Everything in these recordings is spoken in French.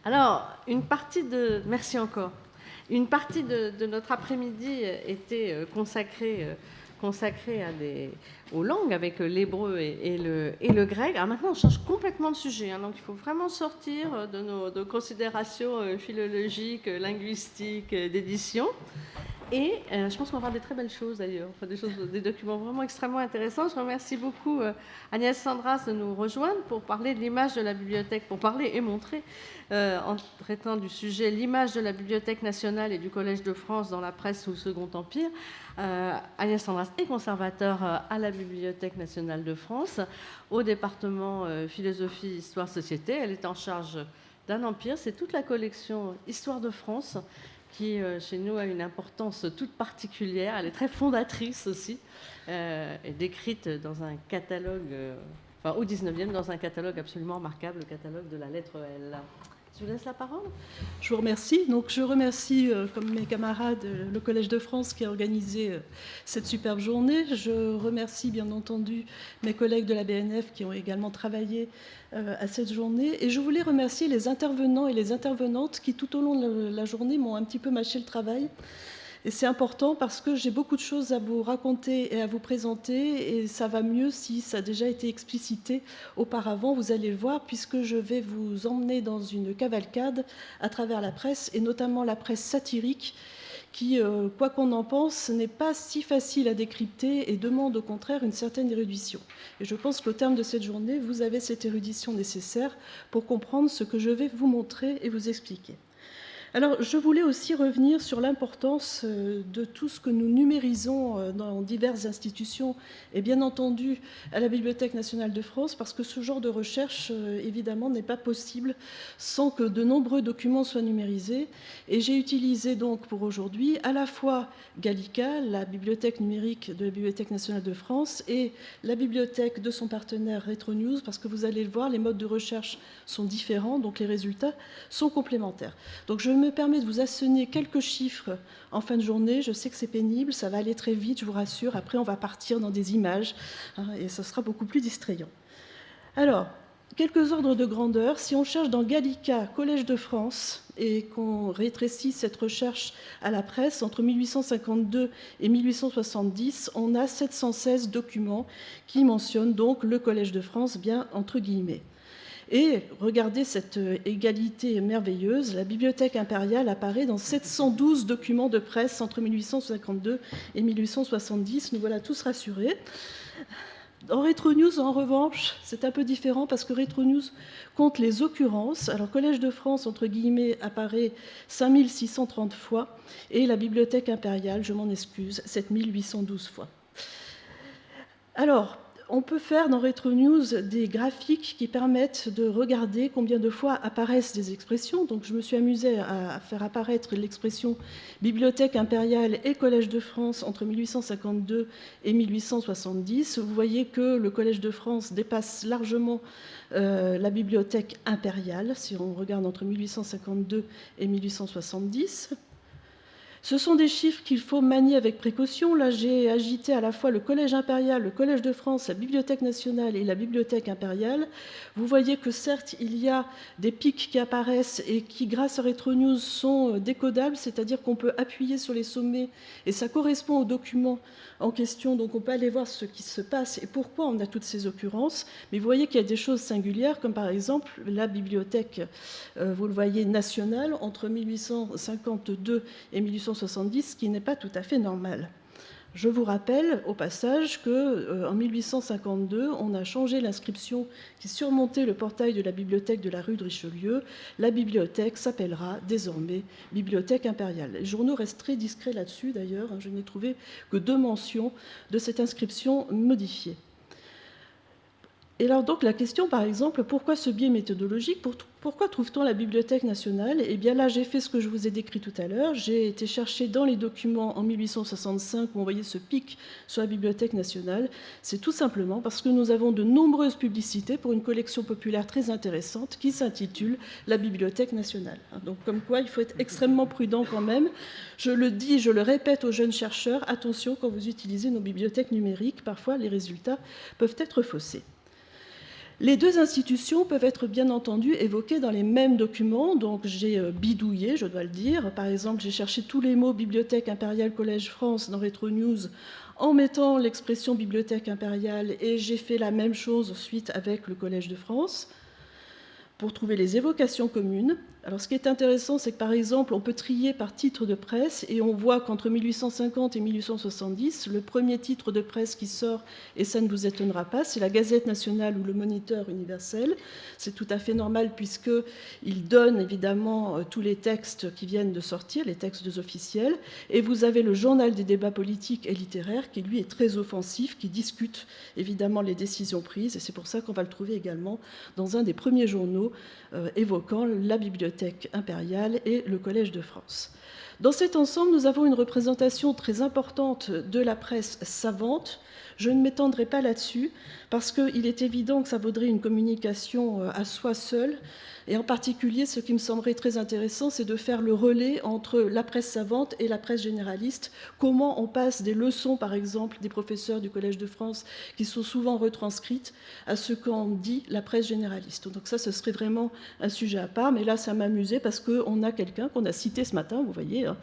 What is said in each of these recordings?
Alors, merci encore. Une partie de notre après-midi était consacrée aux langues avec l'hébreu et le grec. Alors maintenant, on change complètement de sujet, hein, donc il faut vraiment sortir de nos considérations philologiques, linguistiques, d'édition. Et je pense qu'on va voir des très belles choses d'ailleurs, enfin, des documents vraiment extrêmement intéressants. Je remercie beaucoup Agnès Sandras de nous rejoindre pour parler de l'image de la bibliothèque, pour parler et montrer, en traitant du sujet l'image de la Bibliothèque nationale et du Collège de France dans la presse sous le Second Empire. Agnès Sandras est conservateur à la Bibliothèque nationale de France, au département philosophie, histoire, société. Elle est en charge d'un empire, c'est toute la collection Histoire de France qui, chez nous, a une importance toute particulière. Elle est très fondatrice aussi, et décrite dans un catalogue, au 19e, dans un catalogue absolument remarquable, le catalogue de la lettre L. Je vous laisse la parole. Je vous remercie. Donc, je remercie, comme mes camarades, le Collège de France qui a organisé cette superbe journée. Je remercie, bien entendu, mes collègues de la BNF qui ont également travaillé à cette journée. Et je voulais remercier les intervenants et les intervenantes qui, tout au long de la journée, m'ont un petit peu mâché le travail. Et c'est important parce que j'ai beaucoup de choses à vous raconter et à vous présenter, et ça va mieux si ça a déjà été explicité auparavant, vous allez le voir, puisque je vais vous emmener dans une cavalcade à travers la presse, et notamment la presse satirique, qui, quoi qu'on en pense, n'est pas si facile à décrypter et demande au contraire une certaine érudition. Et je pense qu'au terme de cette journée, vous avez cette érudition nécessaire pour comprendre ce que je vais vous montrer et vous expliquer. Alors, je voulais aussi revenir sur l'importance de tout ce que nous numérisons dans diverses institutions, et bien entendu à la Bibliothèque nationale de France, parce que ce genre de recherche, évidemment, n'est pas possible sans que de nombreux documents soient numérisés. Et j'ai utilisé donc pour aujourd'hui à la fois Gallica, la bibliothèque numérique de la Bibliothèque nationale de France, et la bibliothèque de son partenaire RetroNews, parce que vous allez le voir, les modes de recherche sont différents, donc les résultats sont complémentaires. Donc je me permets de vous asséner quelques chiffres en fin de journée. Je sais que c'est pénible, ça va aller très vite, je vous rassure. Après, on va partir dans des images, et ça sera beaucoup plus distrayant. Alors, quelques ordres de grandeur. Si on cherche dans Gallica, Collège de France, et qu'on rétrécit cette recherche à la presse, entre 1852 et 1870, on a 716 documents qui mentionnent donc le Collège de France, bien entre guillemets. Et regardez cette égalité merveilleuse, la Bibliothèque impériale apparaît dans 712 documents de presse entre 1852 et 1870. Nous voilà tous rassurés. Dans RetroNews, en revanche, c'est un peu différent parce que RetroNews compte les occurrences. Alors, Collège de France, entre guillemets, apparaît 5630 fois, et la Bibliothèque impériale, je m'en excuse, 7812 fois. Alors, on peut faire dans RetroNews des graphiques qui permettent de regarder combien de fois apparaissent des expressions. Donc je me suis amusée à faire apparaître l'expression Bibliothèque impériale et Collège de France entre 1852 et 1870. Vous voyez que le Collège de France dépasse largement la Bibliothèque impériale, si on regarde entre 1852 et 1870. Ce sont des chiffres qu'il faut manier avec précaution. Là, j'ai agité à la fois le Collège impérial, le Collège de France, la Bibliothèque nationale et la Bibliothèque impériale. Vous voyez que certes, il y a des pics qui apparaissent et qui, grâce à RetroNews, sont décodables, c'est-à-dire qu'on peut appuyer sur les sommets et ça correspond au document en question, donc on peut aller voir ce qui se passe et pourquoi on a toutes ces occurrences. Mais vous voyez qu'il y a des choses singulières, comme par exemple la bibliothèque, vous le voyez, nationale, entre 1852 et 1870, ce qui n'est pas tout à fait normal. Je vous rappelle au passage qu'en 1852, on a changé l'inscription qui surmontait le portail de la bibliothèque de la rue de Richelieu. La bibliothèque s'appellera désormais Bibliothèque impériale. Les journaux restent très discrets là-dessus d'ailleurs. Je n'ai trouvé que 2 mentions de cette inscription modifiée. Et alors donc la question, par exemple, pourquoi ce biais méthodologique? Pourquoi trouve-t-on la Bibliothèque nationale? Eh bien là, j'ai fait ce que je vous ai décrit tout à l'heure. J'ai été chercher dans les documents en 1865 où on voyait ce pic sur la Bibliothèque nationale. C'est tout simplement parce que nous avons de nombreuses publicités pour une collection populaire très intéressante qui s'intitule La Bibliothèque nationale. Donc comme quoi, il faut être extrêmement prudent quand même. Je le dis, je le répète aux jeunes chercheurs, attention quand vous utilisez nos bibliothèques numériques, parfois les résultats peuvent être faussés. Les deux institutions peuvent être bien entendu évoquées dans les mêmes documents, donc j'ai bidouillé, je dois le dire. Par exemple, j'ai cherché tous les mots Bibliothèque impériale Collège France dans Retro News en mettant l'expression Bibliothèque impériale, et j'ai fait la même chose ensuite avec le Collège de France pour trouver les évocations communes. Alors ce qui est intéressant, c'est que par exemple, on peut trier par titre de presse, et on voit qu'entre 1850 et 1870, le premier titre de presse qui sort, et ça ne vous étonnera pas, c'est la Gazette nationale ou le Moniteur universel. C'est tout à fait normal puisqu'il donne évidemment tous les textes qui viennent de sortir, les textes officiels, et vous avez le Journal des débats politiques et littéraires qui lui est très offensif, qui discute évidemment les décisions prises, et c'est pour ça qu'on va le trouver également dans un des premiers journaux évoquant la bibliothèque impériale et le Collège de France. Dans cet ensemble, nous avons une représentation très importante de la presse savante. Je ne m'étendrai pas là-dessus, parce qu'il est évident que ça vaudrait une communication à soi seule. Et en particulier, ce qui me semblerait très intéressant, c'est de faire le relais entre la presse savante et la presse généraliste. Comment on passe des leçons, par exemple, des professeurs du Collège de France, qui sont souvent retranscrites, à ce qu'en dit la presse généraliste. Donc ça, ce serait vraiment un sujet à part. Mais là, ça m'amusait parce qu'on a quelqu'un qu'on a cité ce matin, vous voyez, hein,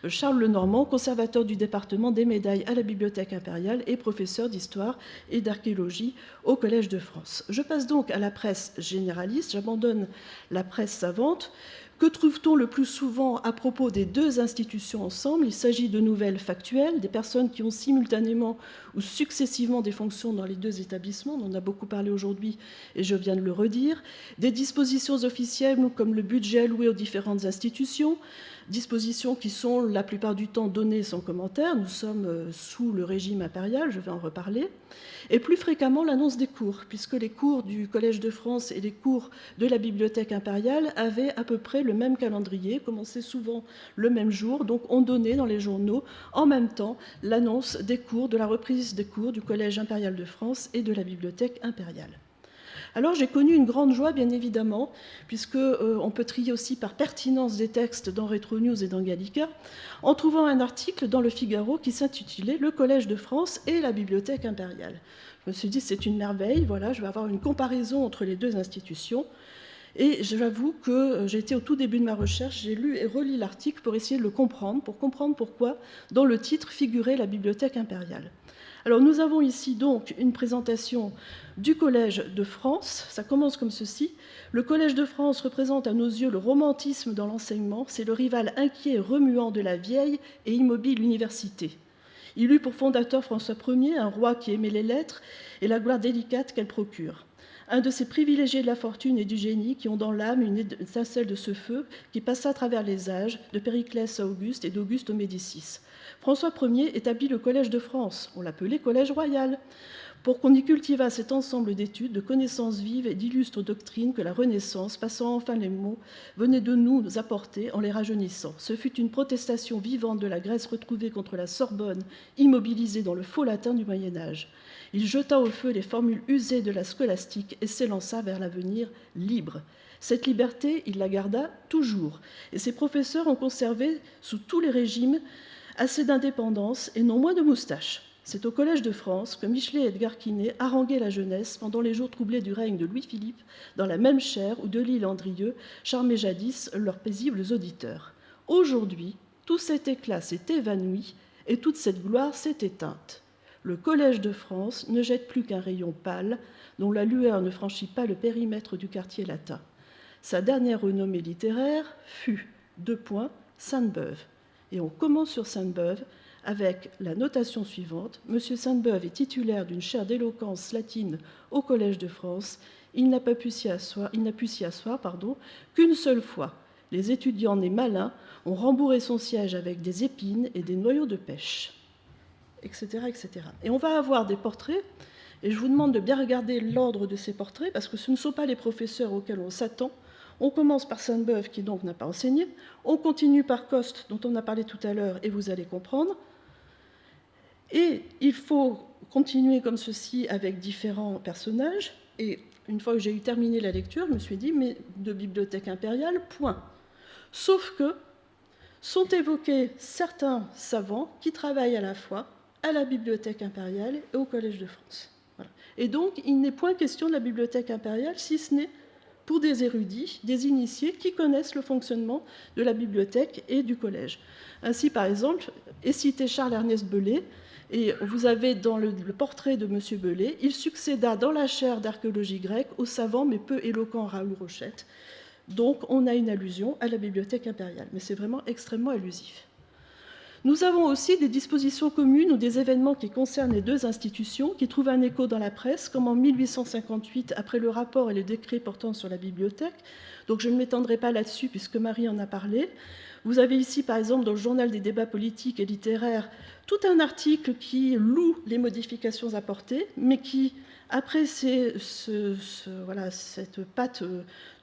Charles Lenormand, conservateur du département des médailles à la Bibliothèque impériale et professeur d'histoire et d'archéologie au Collège de France. Je passe donc à la presse généraliste, j'abandonne la presse savante. Que trouve-t-on le plus souvent à propos des deux institutions ensemble? Il s'agit de nouvelles factuelles, des personnes qui ont simultanément ou successivement des fonctions dans les deux établissements, on en a beaucoup parlé aujourd'hui et je viens de le redire, des dispositions officielles comme le budget alloué aux différentes institutions, dispositions qui sont la plupart du temps données sans commentaire, nous sommes sous le régime impérial, je vais en reparler, et plus fréquemment l'annonce des cours, puisque les cours du Collège de France et les cours de la Bibliothèque impériale avaient à peu près le même calendrier, commençaient souvent le même jour, donc on donnait dans les journaux en même temps l'annonce des cours, de la reprise des cours du Collège impérial de France et de la Bibliothèque impériale. Alors j'ai connu une grande joie, bien évidemment, puisqu'on peut trier aussi par pertinence des textes dans Retro News et dans Gallica, en trouvant un article dans Le Figaro qui s'intitulait « Le Collège de France et la Bibliothèque impériale ». Je me suis dit, c'est une merveille, voilà, je vais avoir une comparaison entre les deux institutions. Et j'avoue que j'ai été au tout début de ma recherche, j'ai lu et relu l'article pour essayer de le comprendre, pour comprendre pourquoi dans le titre figurait la Bibliothèque impériale. Alors nous avons ici donc une présentation du Collège de France. Ça commence comme ceci. Le Collège de France représente à nos yeux le romantisme dans l'enseignement. C'est le rival inquiet et remuant de la vieille et immobile université. Il eut pour fondateur François Ier, un roi qui aimait les lettres et la gloire délicate qu'elles procurent. Un de ces privilégiés de la fortune et du génie qui ont dans l'âme une étincelle de ce feu qui passa à travers les âges, de Périclès à Auguste et d'Auguste aux Médicis. François Ier établit le Collège de France, on l'appelait Collège royal, pour qu'on y cultivât cet ensemble d'études, de connaissances vives et d'illustres doctrines que la Renaissance, passant enfin les mots, venait de nous apporter en les rajeunissant. Ce fut une protestation vivante de la Grèce retrouvée contre la Sorbonne, immobilisée dans le faux latin du Moyen-Âge. Il jeta au feu les formules usées de la scolastique et s'élança vers l'avenir libre. Cette liberté, il la garda toujours, et ses professeurs ont conservé, sous tous les régimes, assez d'indépendance et non moins de moustache. C'est au Collège de France que Michelet et Edgar Quinet haranguaient la jeunesse pendant les jours troublés du règne de Louis-Philippe, dans la même chaire où Delisle-Andrieux charmait jadis leurs paisibles auditeurs. Aujourd'hui, tout cet éclat s'est évanoui et toute cette gloire s'est éteinte. Le Collège de France ne jette plus qu'un rayon pâle, dont la lueur ne franchit pas le périmètre du quartier latin. Sa dernière renommée littéraire fut, Sainte-Beuve. Et on commence sur Sainte-Beuve avec la notation suivante. Monsieur Sainte-Beuve est titulaire d'une chaire d'éloquence latine au Collège de France. Il n'a pu s'y asseoir qu'une seule fois. Les étudiants nés malins ont rembourré son siège avec des épines et des noyaux de pêche, etc., etc. Et on va avoir des portraits, et je vous demande de bien regarder l'ordre de ces portraits, parce que ce ne sont pas les professeurs auxquels on s'attend. On commence par Sainte-Beuve, qui donc n'a pas enseigné. On continue par Coste, dont on a parlé tout à l'heure, et vous allez comprendre. Et il faut continuer comme ceci avec différents personnages. Et une fois que j'ai eu terminé la lecture, je me suis dit, mais de bibliothèque impériale, point. Sauf que sont évoqués certains savants qui travaillent à la fois à la Bibliothèque impériale et au Collège de France. Voilà. Et donc, il n'est point question de la bibliothèque impériale, si ce n'est pour des érudits, des initiés qui connaissent le fonctionnement de la bibliothèque et du collège. Ainsi, par exemple, est cité Charles-Ernest Bellet, et vous avez dans le portrait de M. Bellet, il succéda dans la chaire d'archéologie grecque au savant mais peu éloquent Raoul Rochette. Donc, on a une allusion à la bibliothèque impériale, mais c'est vraiment extrêmement allusif. Nous avons aussi des dispositions communes ou des événements qui concernent les deux institutions, qui trouvent un écho dans la presse, comme en 1858, après le rapport et le décret portant sur la bibliothèque. Donc je ne m'étendrai pas là-dessus, puisque Marie en a parlé. Vous avez ici, par exemple, dans le journal des débats politiques et littéraires, tout un article qui loue les modifications apportées, mais qui, après voilà, cette patte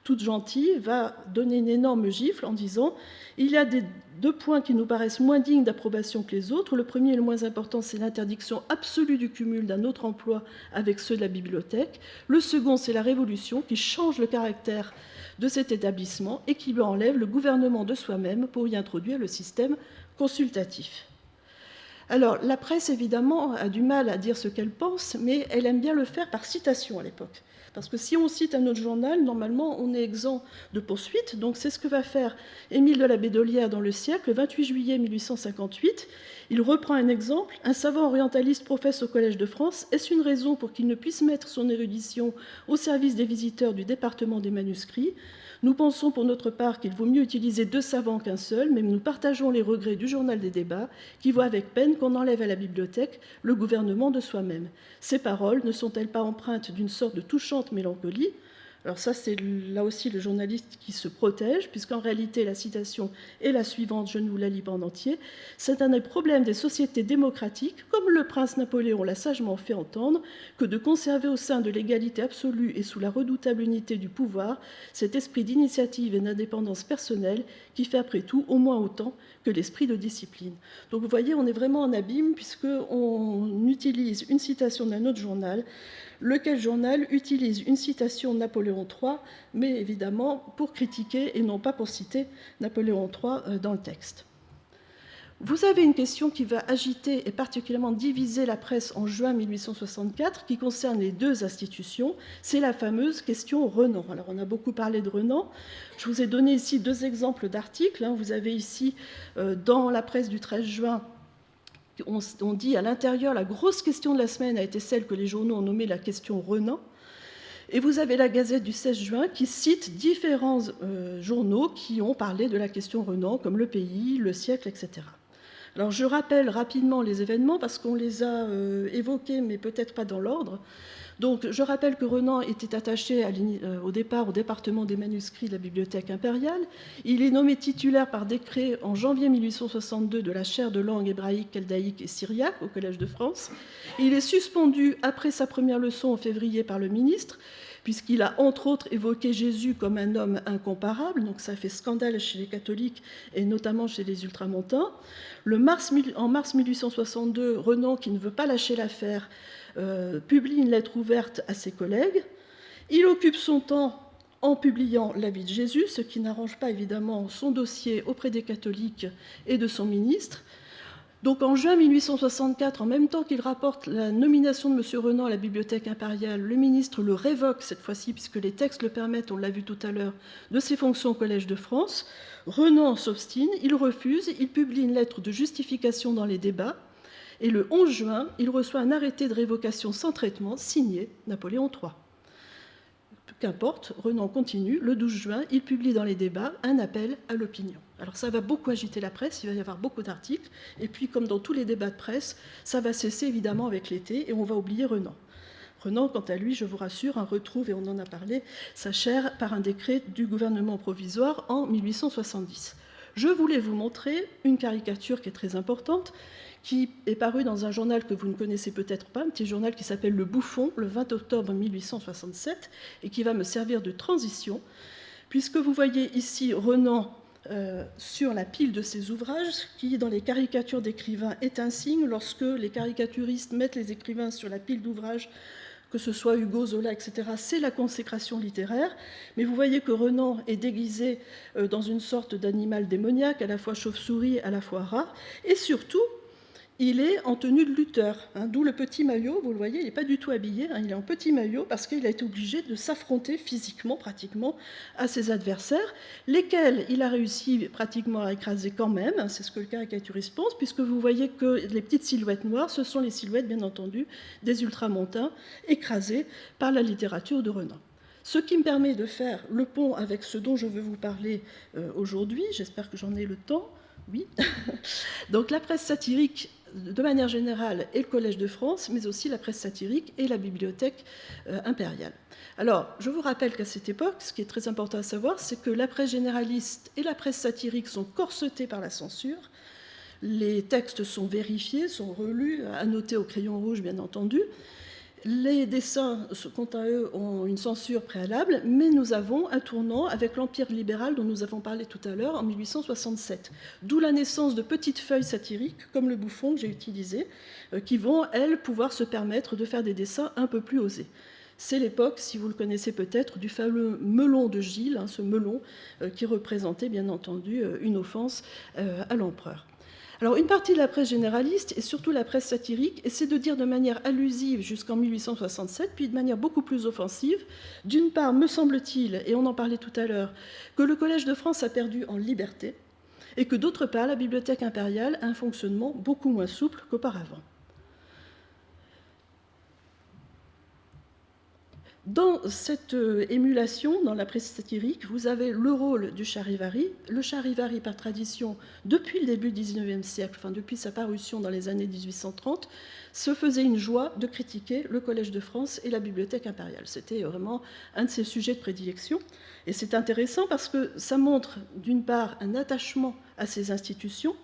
toute gentille, va donner une énorme gifle en disant « Il y a deux points qui nous paraissent moins dignes d'approbation que les autres. Le premier et le moins important, c'est l'interdiction absolue du cumul d'un autre emploi avec ceux de la bibliothèque. Le second, c'est la révolution qui change le caractère de cet établissement et qui lui enlève le gouvernement de soi-même pour y introduire le système consultatif. » Alors, la presse, évidemment, a du mal à dire ce qu'elle pense, mais elle aime bien le faire par citation à l'époque. Parce que si on cite un autre journal, normalement, on est exempt de poursuite. Donc, c'est ce que va faire Émile de la Bédolière dans Le Siècle, le 28 juillet 1858. Il reprend un exemple. Un savant orientaliste professe au Collège de France. Est-ce une raison pour qu'il ne puisse mettre son érudition au service des visiteurs du département des manuscrits ? Nous pensons pour notre part qu'il vaut mieux utiliser 2 savants qu'un seul, mais nous partageons les regrets du journal des débats, qui voit avec peine qu'on enlève à la bibliothèque le gouvernement de soi-même. Ces paroles ne sont-elles pas empreintes d'une sorte de touchante mélancolie ? Alors ça, c'est là aussi le journaliste qui se protège, puisqu'en réalité, la citation est la suivante, je ne vous la lis pas en entier. « C'est un des problèmes des sociétés démocratiques, comme le prince Napoléon l'a sagement fait entendre, que de conserver au sein de l'égalité absolue et sous la redoutable unité du pouvoir cet esprit d'initiative et d'indépendance personnelle qui fait après tout au moins autant que l'esprit de discipline. » Donc vous voyez, on est vraiment en abîme, puisqu'on utilise une citation d'un autre journal, lequel journal utilise une citation de Napoléon III, mais évidemment pour critiquer et non pas pour citer Napoléon III dans le texte. Vous avez une question qui va agiter et particulièrement diviser la presse en juin 1864, qui concerne les deux institutions, c'est la fameuse question Renan. Alors on a beaucoup parlé de Renan, je vous ai donné ici 2 exemples d'articles. Vous avez ici, dans la presse du 13 juin, on dit à l'intérieur, la grosse question de la semaine a été celle que les journaux ont nommée la question Renan. Et vous avez la Gazette du 16 juin qui cite différents journaux qui ont parlé de la question Renan, comme Le Pays, Le Siècle, etc. Alors je rappelle rapidement les événements parce qu'on les a évoqués, mais peut-être pas dans l'ordre. Donc, je rappelle que Renan était attaché au départ au département des manuscrits de la Bibliothèque impériale. Il est nommé titulaire par décret en janvier 1862 de la chaire de langue hébraïque, chaldéique et syriaque au Collège de France. Il est suspendu après sa première leçon en février par le ministre, puisqu'il a entre autres évoqué Jésus comme un homme incomparable, donc ça fait scandale chez les catholiques et notamment chez les ultramontains. En mars 1862, Renan, qui ne veut pas lâcher l'affaire, publie une lettre ouverte à ses collègues. Il occupe son temps en publiant la vie de Jésus, ce qui n'arrange pas évidemment son dossier auprès des catholiques et de son ministre. Donc en juin 1864, en même temps qu'il rapporte la nomination de M. Renan à la Bibliothèque impériale, le ministre le révoque cette fois-ci, puisque les textes le permettent, on l'a vu tout à l'heure, de ses fonctions au Collège de France. Renan s'obstine, il refuse, il publie une lettre de justification dans les débats, et le 11 juin, il reçoit un arrêté de révocation sans traitement signé Napoléon III. Qu'importe, Renan continue. Le 12 juin, il publie dans les débats un appel à l'opinion. Alors ça va beaucoup agiter la presse, il va y avoir beaucoup d'articles, et puis comme dans tous les débats de presse, ça va cesser évidemment avec l'été, et on va oublier Renan. Renan, quant à lui, je vous rassure, retrouve, et on en a parlé, sa chaire par un décret du gouvernement provisoire en 1870. Je voulais vous montrer une caricature qui est très importante, qui est parue dans un journal que vous ne connaissez peut-être pas, un petit journal qui s'appelle Le Bouffon, le 20 octobre 1867, et qui va me servir de transition, puisque vous voyez ici Renan sur la pile de ses ouvrages, qui, dans les caricatures d'écrivains, est un signe. Lorsque les caricaturistes mettent les écrivains sur la pile d'ouvrages, que ce soit Hugo, Zola, etc., c'est la consécration littéraire. Mais vous voyez que Renan est déguisé dans une sorte d'animal démoniaque, à la fois chauve-souris, à la fois rat, et surtout, il est en tenue de lutteur, d'où le petit maillot, vous le voyez, il n'est pas du tout habillé, il est en petit maillot parce qu'il a été obligé de s'affronter physiquement, pratiquement, à ses adversaires, lesquels il a réussi pratiquement à écraser quand même, c'est ce que le caricaturiste pense, puisque vous voyez que les petites silhouettes noires, ce sont les silhouettes, bien entendu, des ultramontains écrasés par la littérature de Renan. Ce qui me permet de faire le pont avec ce dont je veux vous parler aujourd'hui, j'espère que j'en ai le temps, oui. Donc la presse satirique, de manière générale, et le Collège de France, mais aussi la presse satirique et la bibliothèque impériale. Alors, je vous rappelle qu'à cette époque, ce qui est très important à savoir, c'est que la presse généraliste et la presse satirique sont corsetées par la censure. Les textes sont vérifiés, sont relus, annotés au crayon rouge, bien entendu. Les dessins, quant à eux, ont une censure préalable, mais nous avons un tournant avec l'Empire libéral dont nous avons parlé tout à l'heure en 1867. D'où la naissance de petites feuilles satiriques, comme le bouffon que j'ai utilisé, qui vont, elles, pouvoir se permettre de faire des dessins un peu plus osés. C'est l'époque, si vous le connaissez peut-être, du fameux melon de Gilles, ce melon qui représentait bien entendu une offense à l'empereur. Alors, une partie de la presse généraliste, et surtout la presse satirique, essaie de dire de manière allusive jusqu'en 1867, puis de manière beaucoup plus offensive, d'une part, me semble-t-il, et on en parlait tout à l'heure, que le Collège de France a perdu en liberté, et que d'autre part, la Bibliothèque impériale a un fonctionnement beaucoup moins souple qu'auparavant. Dans cette émulation, dans la presse satirique, vous avez le rôle du charivari. Le charivari, par tradition, depuis le début du XIXe siècle, enfin depuis sa parution dans les années 1830, se faisait une joie de critiquer le Collège de France et la Bibliothèque impériale. C'était vraiment un de ses sujets de prédilection. Et c'est intéressant parce que ça montre, d'une part, un attachement à ces institutions,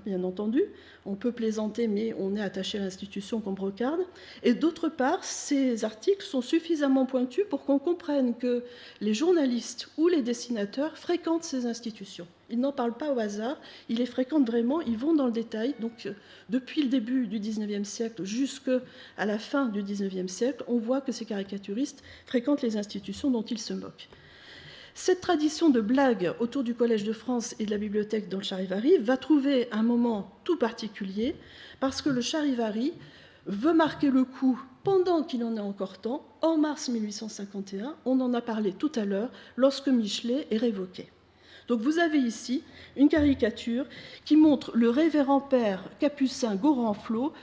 bien entendu, on peut plaisanter, mais on est attaché à l'institution qu'on brocarde. Et d'autre part, ces articles sont suffisamment pointus pour qu'on comprenne que les journalistes ou les dessinateurs fréquentent ces institutions. Ils n'en parlent pas au hasard, ils les fréquentent vraiment, ils vont dans le détail. Donc, depuis le début du XIXe siècle jusqu'à la fin du XIXe siècle, on voit que ces caricaturistes fréquentent les institutions dont ils se moquent. Cette tradition de blague autour du Collège de France et de la bibliothèque dans le Charivari va trouver un moment tout particulier parce que le Charivari veut marquer le coup pendant qu'il en est encore temps, en mars 1851, on en a parlé tout à l'heure, lorsque Michelet est révoqué. Donc vous avez ici une caricature qui montre le révérend père capucin Gorenflot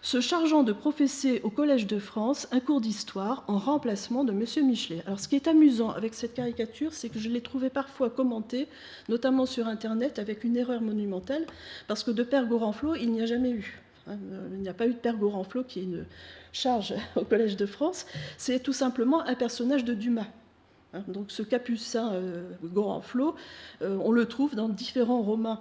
se chargeant de professer au Collège de France un cours d'histoire en remplacement de M. Michelet. Alors, ce qui est amusant avec cette caricature, c'est que je l'ai trouvée parfois commentée, notamment sur Internet, avec une erreur monumentale, parce que de père Gorenflot, il n'y a jamais eu. Il n'y a pas eu de père Gorenflot qui ait une charge au Collège de France. C'est tout simplement un personnage de Dumas. Donc ce capucin Gorenflot, on le trouve dans différents romans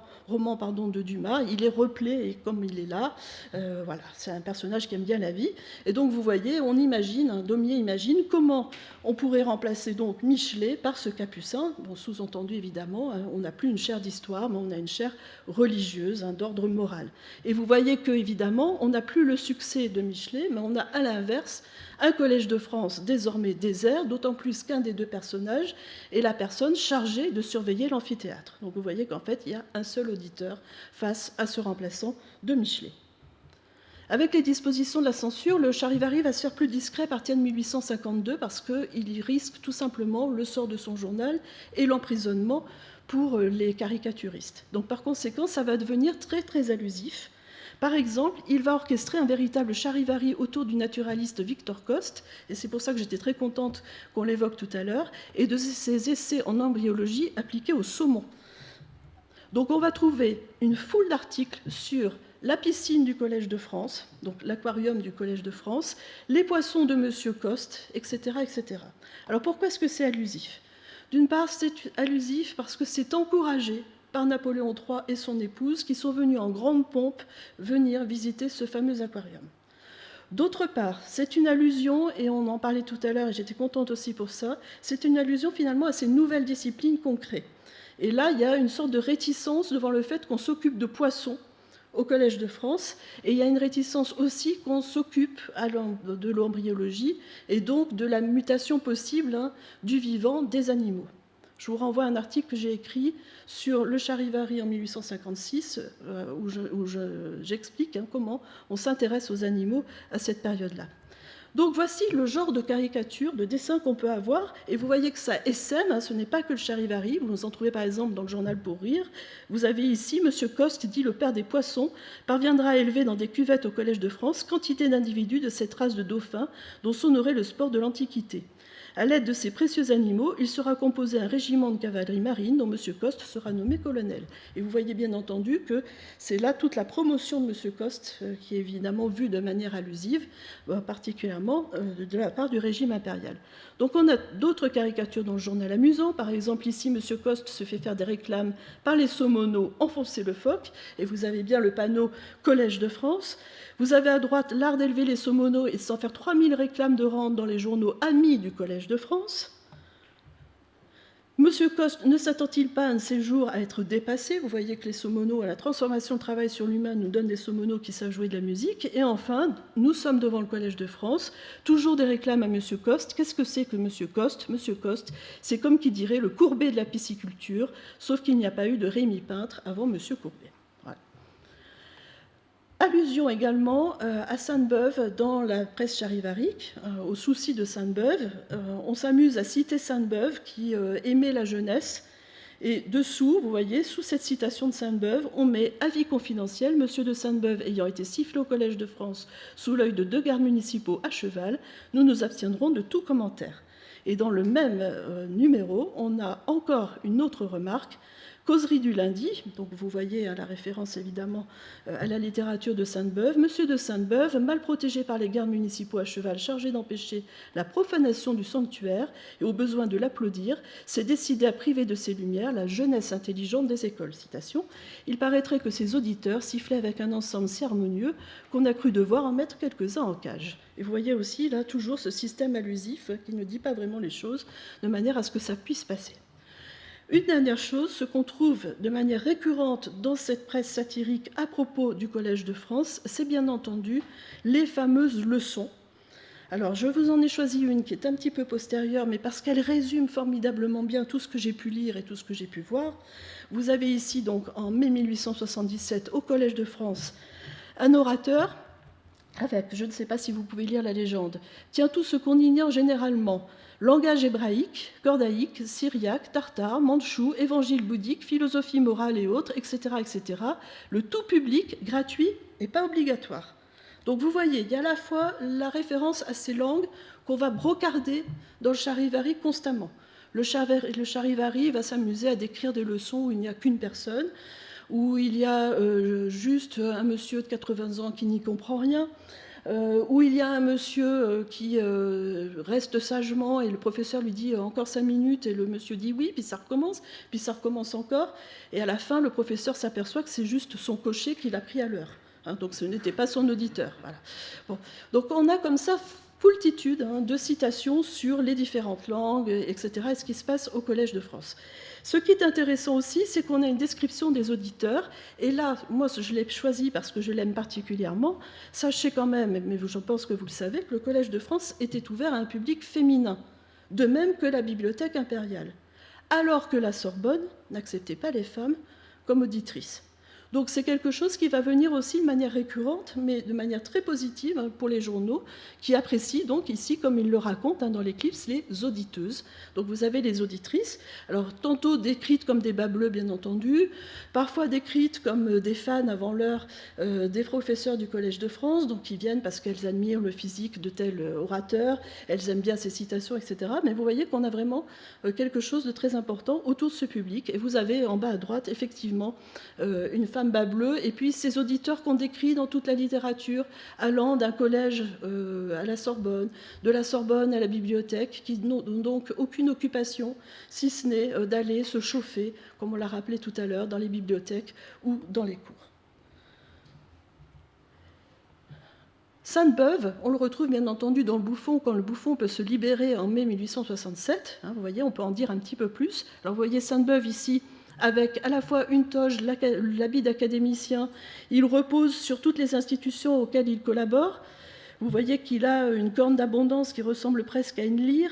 de Dumas. Il est replé et comme il est là, voilà, c'est un personnage qui aime bien la vie. Et donc vous voyez, on imagine, Daumier imagine comment on pourrait remplacer donc Michelet par ce capucin. Bon, sous-entendu évidemment, on n'a plus une chaire d'histoire, mais on a une chaire religieuse, d'ordre moral. Et vous voyez que évidemment, on n'a plus le succès de Michelet, mais on a à l'inverse un Collège de France désormais désert, d'autant plus qu'un des deux personnages est la personne chargée de surveiller l'amphithéâtre. Donc vous voyez qu'en fait, il y a un seul auditeur face à ce remplaçant de Michelet. Avec les dispositions de la censure, le Charivari va se faire plus discret à partir de 1852 parce qu'il y risque tout simplement le sort de son journal et l'emprisonnement pour les caricaturistes. Donc par conséquent, ça va devenir très très allusif. Par exemple, il va orchestrer un véritable charivari autour du naturaliste Victor Coste, et c'est pour ça que j'étais très contente qu'on l'évoque tout à l'heure, et de ses essais en embryologie appliqués au saumon. Donc on va trouver une foule d'articles sur la piscine du Collège de France, donc l'aquarium du Collège de France, les poissons de Monsieur Coste, etc., etc. Alors pourquoi est-ce que c'est allusif ? D'une part, c'est allusif parce que c'est encouragé par Napoléon III et son épouse, qui sont venus en grande pompe venir visiter ce fameux aquarium. D'autre part, c'est une allusion, et on en parlait tout à l'heure, et j'étais contente aussi pour ça, c'est une allusion finalement à ces nouvelles disciplines qu'on crée. Et là, il y a une sorte de réticence devant le fait qu'on s'occupe de poissons au Collège de France, et il y a une réticence aussi qu'on s'occupe de l'embryologie, et donc de la mutation possible du vivant des animaux. Je vous renvoie à un article que j'ai écrit sur le charivari en 1856, où j'explique comment on s'intéresse aux animaux à cette période-là. Donc voici le genre de caricature, de dessin qu'on peut avoir, et vous voyez que ça essaime, ce n'est pas que le charivari, vous en trouvez par exemple dans le journal Pour Rire. Vous avez ici, M. Coste dit « Le père des poissons parviendra à élever dans des cuvettes au Collège de France quantité d'individus de cette race de dauphins dont s'honorait le sport de l'Antiquité. À l'aide de ces précieux animaux, il sera composé un régiment de cavalerie marine dont M. Coste sera nommé colonel. » Et vous voyez bien entendu que c'est là toute la promotion de M. Coste qui est évidemment vue de manière allusive, particulièrement de la part du régime impérial. Donc on a d'autres caricatures dans le journal amusant. Par exemple, ici, M. Coste se fait faire des réclames par les saumoneaux enfoncer le phoque, et vous avez bien le panneau Collège de France. Vous avez à droite l'art d'élever les saumoneaux et de s'en faire 3000 réclames de rente dans les journaux amis du Collège de France. M. Coste ne s'attend-il pas un de ces jours à être dépassé? Vous voyez que les saumoneaux, à la transformation de travail sur l'humain, nous donnent des saumoneaux qui savent jouer de la musique. Et enfin, nous sommes devant le Collège de France, toujours des réclames à M. Coste. Qu'est-ce que c'est que M. Coste? M. Coste, c'est comme qui dirait le Courbet de la pisciculture, sauf qu'il n'y a pas eu de Rémy Peintre avant M. Courbet. Allusion également à Sainte-Beuve dans la presse charivarique, au souci de Sainte-Beuve. On s'amuse à citer Sainte-Beuve qui aimait la jeunesse. Et dessous, vous voyez, sous cette citation de Sainte-Beuve, on met « Avis confidentiel, monsieur de Sainte-Beuve ayant été sifflé au Collège de France sous l'œil de 2 gardes municipaux à cheval, nous nous abstiendrons de tout commentaire. » Et dans le même numéro, on a encore une autre remarque. Causerie du lundi, donc vous voyez la référence évidemment à la littérature de Sainte-Beuve. Monsieur de Sainte-Beuve, mal protégé par les gardes municipaux à cheval chargés d'empêcher la profanation du sanctuaire et au besoin de l'applaudir, s'est décidé à priver de ses lumières la jeunesse intelligente des écoles. Citation. Il paraîtrait que ses auditeurs sifflaient avec un ensemble si harmonieux qu'on a cru devoir en mettre quelques-uns en cage. Et vous voyez aussi là toujours ce système allusif qui ne dit pas vraiment les choses de manière à ce que ça puisse passer. Une dernière chose, ce qu'on trouve de manière récurrente dans cette presse satirique à propos du Collège de France, c'est bien entendu les fameuses leçons. Alors, je vous en ai choisi une qui est un petit peu postérieure, mais parce qu'elle résume formidablement bien tout ce que j'ai pu lire et tout ce que j'ai pu voir. Vous avez ici, donc, en mai 1877, au Collège de France, un orateur avec, je ne sais pas si vous pouvez lire la légende, « Tiens tout ce qu'on ignore généralement, langage hébraïque, cordaïque, syriaque, tartare, mandchou, évangile bouddhique, philosophie morale et autres, etc., etc. Le tout public, gratuit et pas obligatoire. » Donc vous voyez, il y a à la fois la référence à ces langues qu'on va brocarder dans le charivari constamment. Le charivari va s'amuser à décrire des leçons où il n'y a qu'une personne, où il y a juste un monsieur de 80 ans qui n'y comprend rien, où il y a un monsieur qui reste sagement et le professeur lui dit encore 5 minutes et le monsieur dit oui, puis ça recommence encore, et à la fin le professeur s'aperçoit que c'est juste son cocher qu'il a pris à l'heure, donc ce n'était pas son auditeur. Voilà. Bon. Donc on a comme ça foultitude de citations sur les différentes langues, etc., et ce qui se passe au Collège de France. Ce qui est intéressant aussi, c'est qu'on a une description des auditeurs. Et là, moi, je l'ai choisi parce que je l'aime particulièrement. Sachez quand même, mais je pense que vous le savez, que le Collège de France était ouvert à un public féminin, de même que la Bibliothèque impériale, alors que la Sorbonne n'acceptait pas les femmes comme auditrices. Donc c'est quelque chose qui va venir aussi de manière récurrente, mais de manière très positive pour les journaux, qui apprécient donc ici, comme ils le racontent dans l'éclipse, les auditeuses. Donc vous avez les auditrices, alors tantôt décrites comme des bas bleus, bien entendu, parfois décrites comme des fans avant l'heure des professeurs du Collège de France, donc qui viennent parce qu'elles admirent le physique de tel orateur, elles aiment bien ses citations, etc. Mais vous voyez qu'on a vraiment quelque chose de très important autour de ce public. Et vous avez en bas à droite, effectivement, une femme bas bleu, et puis ces auditeurs qu'on décrit dans toute la littérature, allant d'un collège à la Sorbonne, de la Sorbonne à la bibliothèque, qui n'ont donc aucune occupation, si ce n'est d'aller se chauffer, comme on l'a rappelé tout à l'heure, dans les bibliothèques ou dans les cours. Sainte-Beuve, on le retrouve bien entendu dans le Bouffon, quand le Bouffon peut se libérer en mai 1867. Vous voyez, on peut en dire un petit peu plus. Alors vous voyez Sainte-Beuve ici, avec à la fois une toge, l'habit d'académicien. Il repose sur toutes les institutions auxquelles il collabore. Vous voyez qu'il a une corne d'abondance qui ressemble presque à une lyre.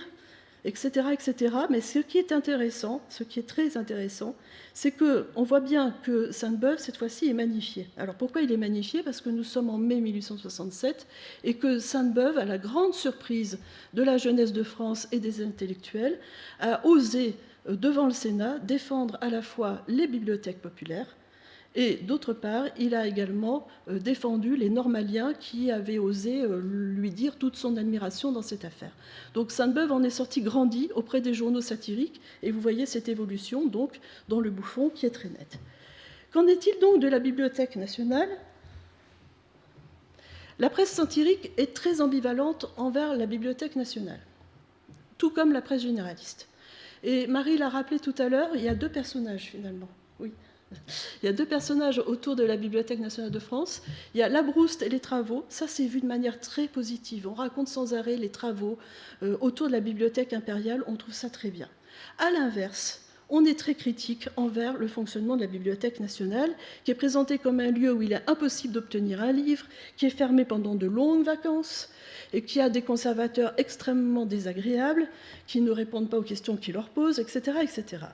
etc., etc. Mais ce qui est intéressant, ce qui est très intéressant, c'est qu'on voit bien que Sainte-Beuve, cette fois-ci, est magnifié. Alors pourquoi il est magnifié? Parce que nous sommes en mai 1867 et que Sainte-Beuve, à la grande surprise de la jeunesse de France et des intellectuels, a osé, devant le Sénat, défendre à la fois les bibliothèques populaires, et d'autre part, il a également défendu les normaliens qui avaient osé lui dire toute son admiration dans cette affaire. Donc Sainte-Beuve en est sortie grandie auprès des journaux satiriques, et vous voyez cette évolution donc dans Le Bouffon qui est très nette. Qu'en est-il donc de la Bibliothèque nationale? La presse satirique est très ambivalente envers la Bibliothèque nationale, tout comme la presse généraliste. Et Marie l'a rappelé tout à l'heure, il y a deux personnages finalement. Oui. Il y a deux personnages autour de la Bibliothèque nationale de France. Il y a Labrouste et les travaux. Ça, c'est vu de manière très positive. On raconte sans arrêt les travaux autour de la Bibliothèque impériale. On trouve ça très bien. À l'inverse, on est très critique envers le fonctionnement de la Bibliothèque nationale, qui est présenté comme un lieu où il est impossible d'obtenir un livre, qui est fermé pendant de longues vacances, et qui a des conservateurs extrêmement désagréables, qui ne répondent pas aux questions qu'ils leur posent, etc., etc.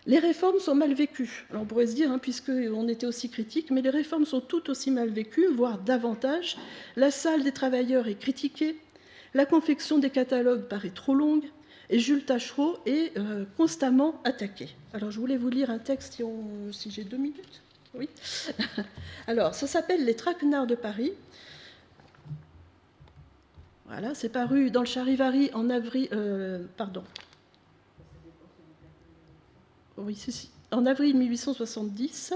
Les réformes sont mal vécues. Alors on pourrait se dire, puisqu'on était aussi critique, mais les réformes sont tout aussi mal vécues, voire davantage. La salle des travailleurs est critiquée, la confection des catalogues paraît trop longue, et Jules Taschereau est constamment attaqué. Alors je voulais vous lire un texte, si j'ai 2 minutes. Oui. Alors, ça s'appelle « Les traquenards de Paris ». Voilà, c'est paru dans le Charivari en avril... Oui, en avril 1870,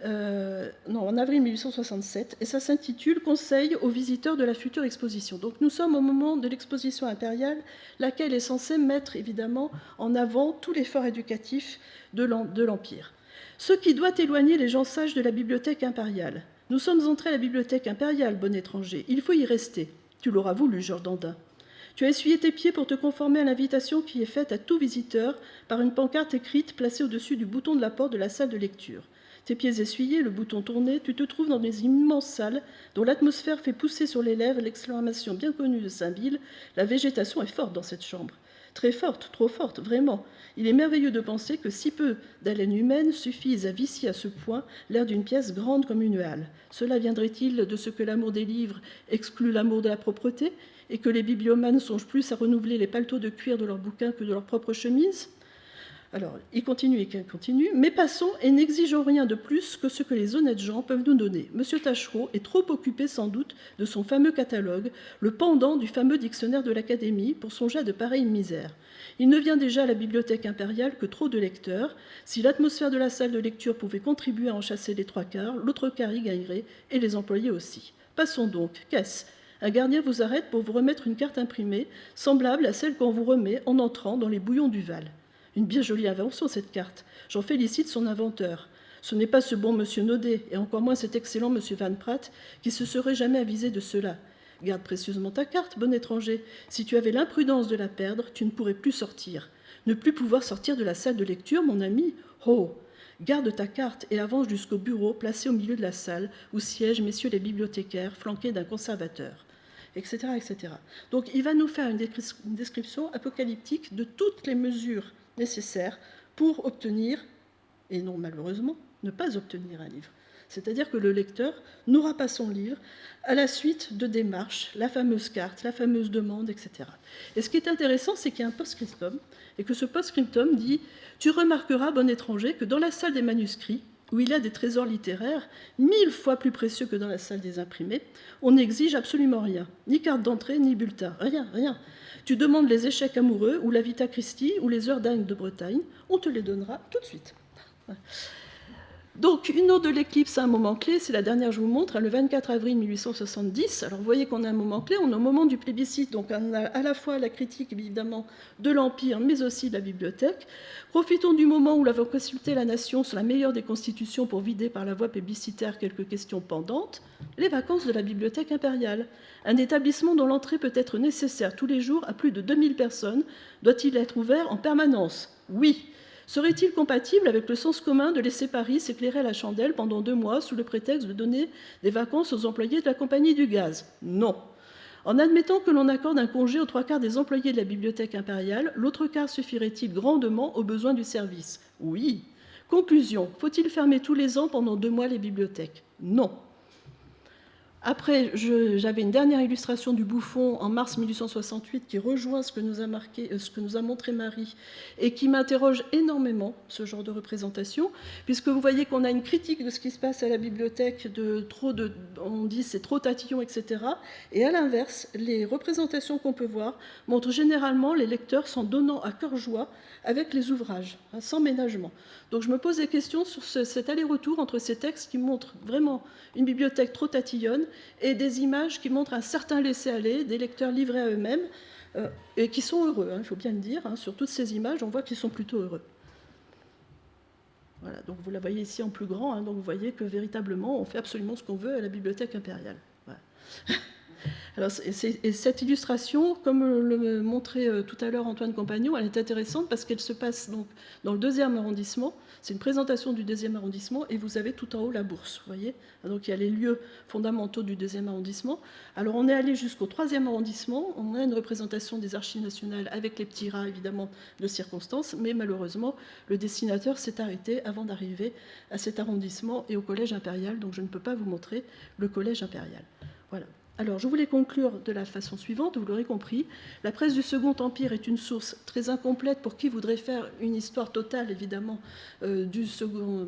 en avril 1867, et ça s'intitule « Conseil aux visiteurs de la future exposition ». Donc nous sommes au moment de l'exposition impériale, laquelle est censée mettre évidemment en avant tout l'effort éducatif de l'Empire. Ce qui doit éloigner les gens sages de la bibliothèque impériale. Nous sommes entrés à la bibliothèque impériale, bon étranger. Il faut y rester. Tu l'auras voulu, Georges Dandin. Tu as essuyé tes pieds pour te conformer à l'invitation qui est faite à tout visiteur par une pancarte écrite placée au-dessus du bouton de la porte de la salle de lecture. Tes pieds essuyés, le bouton tourné, tu te trouves dans des immenses salles dont l'atmosphère fait pousser sur les lèvres l'exclamation bien connue de Saint-Ville « La végétation est forte dans cette chambre ». Très forte, trop forte, vraiment. Il est merveilleux de penser que si peu d'haleine humaine suffisent à vicier à ce point l'air d'une pièce grande comme une halle. Cela viendrait-il de ce que l'amour des livres exclut l'amour de la propreté et que les bibliomanes songent plus à renouveler les paletots de cuir de leurs bouquins que de leurs propres chemises? Alors, il continue, mais passons et n'exigeons rien de plus que ce que les honnêtes gens peuvent nous donner. Monsieur Taschereau est trop occupé sans doute de son fameux catalogue, le pendant du fameux dictionnaire de l'Académie, pour songer à de pareilles misères. Il ne vient déjà à la bibliothèque impériale que trop de lecteurs. Si l'atmosphère de la salle de lecture pouvait contribuer à en chasser les 3/4, l'autre quart y gagnerait, et les employés aussi. Passons donc, qu'est-ce ? Un gardien vous arrête pour vous remettre une carte imprimée, semblable à celle qu'on vous remet en entrant dans les bouillons du Val. Une bien jolie invention, cette carte. J'en félicite son inventeur. Ce n'est pas ce bon monsieur Naudet, et encore moins cet excellent monsieur Van Pratt, qui se serait jamais avisé de cela. Garde précieusement ta carte, bon étranger. Si tu avais l'imprudence de la perdre, tu ne pourrais plus sortir. Ne plus pouvoir sortir de la salle de lecture, mon ami? Oh! Garde ta carte et avance jusqu'au bureau placé au milieu de la salle où siègent messieurs les bibliothécaires, flanqués d'un conservateur, etc., etc. Donc il va nous faire une description apocalyptique de toutes les mesures nécessaires pour obtenir, et non malheureusement, ne pas obtenir un livre. C'est-à-dire que le lecteur n'aura pas son livre à la suite de démarches, la fameuse carte, la fameuse demande, etc. Et ce qui est intéressant, c'est qu'il y a un post-scriptum, et que ce post-scriptum dit « Tu remarqueras, bon étranger, que dans la salle des manuscrits, où il y a des trésors littéraires 1000 fois plus précieux que dans la salle des imprimés, on n'exige absolument rien, ni carte d'entrée, ni bulletin, rien, rien. Tu demandes les échecs amoureux, ou la Vita Christi, ou les heures d'Anne de Bretagne, on te les donnera tout de suite. » Donc, une autre de l'éclipse a un moment clé, c'est la dernière que je vous montre, le 24 avril 1870. Alors, vous voyez qu'on a un moment clé, on est au moment du plébiscite, donc on a à la fois la critique, évidemment, de l'Empire, mais aussi de la bibliothèque. Profitons du moment où l'on va consulter la nation sur la meilleure des constitutions pour vider par la voie plébiscitaire quelques questions pendantes, les vacances de la bibliothèque impériale. Un établissement dont l'entrée peut être nécessaire tous les jours à plus de 2000 personnes, doit-il être ouvert en permanence? Oui. Serait-il compatible avec le sens commun de laisser Paris s'éclairer à la chandelle pendant 2 mois sous le prétexte de donner des vacances aux employés de la compagnie du gaz? Non. En admettant que l'on accorde un congé aux 3/4 des employés de la bibliothèque impériale, l'autre quart suffirait-il grandement aux besoins du service? Oui. Conclusion, faut-il fermer tous les ans pendant 2 mois les bibliothèques? Non. Après, j'avais une dernière illustration du Bouffon en mars 1868 qui rejoint ce que nous a montré Marie et qui m'interroge énormément, ce genre de représentation, puisque vous voyez qu'on a une critique de ce qui se passe à la bibliothèque, on dit c'est trop tatillon, etc. Et à l'inverse, les représentations qu'on peut voir montrent généralement les lecteurs s'en donnant à cœur joie avec les ouvrages, sans ménagement. Donc je me pose des questions sur cet aller-retour entre ces textes qui montrent vraiment une bibliothèque trop tatillonne et des images qui montrent un certain laisser-aller, des lecteurs livrés à eux-mêmes, et qui sont heureux, il faut bien le dire. Sur toutes ces images, on voit qu'ils sont plutôt heureux. Voilà, donc vous la voyez ici en plus grand, donc vous voyez que véritablement, on fait absolument ce qu'on veut à la bibliothèque impériale. Voilà. Alors, et cette illustration, comme le montrait tout à l'heure Antoine Compagnon, elle est intéressante parce qu'elle se passe donc dans le 2e arrondissement. C'est une présentation du 2e arrondissement et vous avez tout en haut la bourse. Vous voyez, donc il y a les lieux fondamentaux du 2e arrondissement. Alors on est allé jusqu'au 3e arrondissement. On a une représentation des archives nationales avec les petits rats évidemment de circonstance, mais malheureusement le dessinateur s'est arrêté avant d'arriver à cet arrondissement et au collège impérial. Donc je ne peux pas vous montrer le collège impérial. Voilà. Alors, je voulais conclure de la façon suivante, vous l'aurez compris. La presse du Second Empire est une source très incomplète pour qui voudrait faire une histoire totale, évidemment, du Second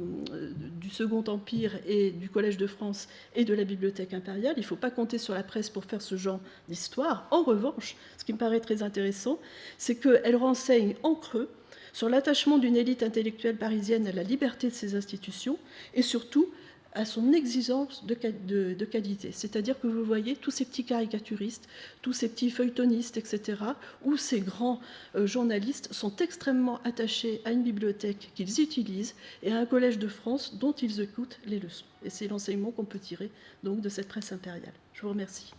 Empire et du Collège de France et de la Bibliothèque impériale. Il ne faut pas compter sur la presse pour faire ce genre d'histoire. En revanche, ce qui me paraît très intéressant, c'est qu'elle renseigne en creux sur l'attachement d'une élite intellectuelle parisienne à la liberté de ses institutions et surtout à son exigence de qualité. C'est-à-dire que vous voyez tous ces petits caricaturistes, tous ces petits feuilletonistes, etc., ou ces grands journalistes sont extrêmement attachés à une bibliothèque qu'ils utilisent et à un collège de France dont ils écoutent les leçons. Et c'est l'enseignement qu'on peut tirer donc de cette presse impériale. Je vous remercie.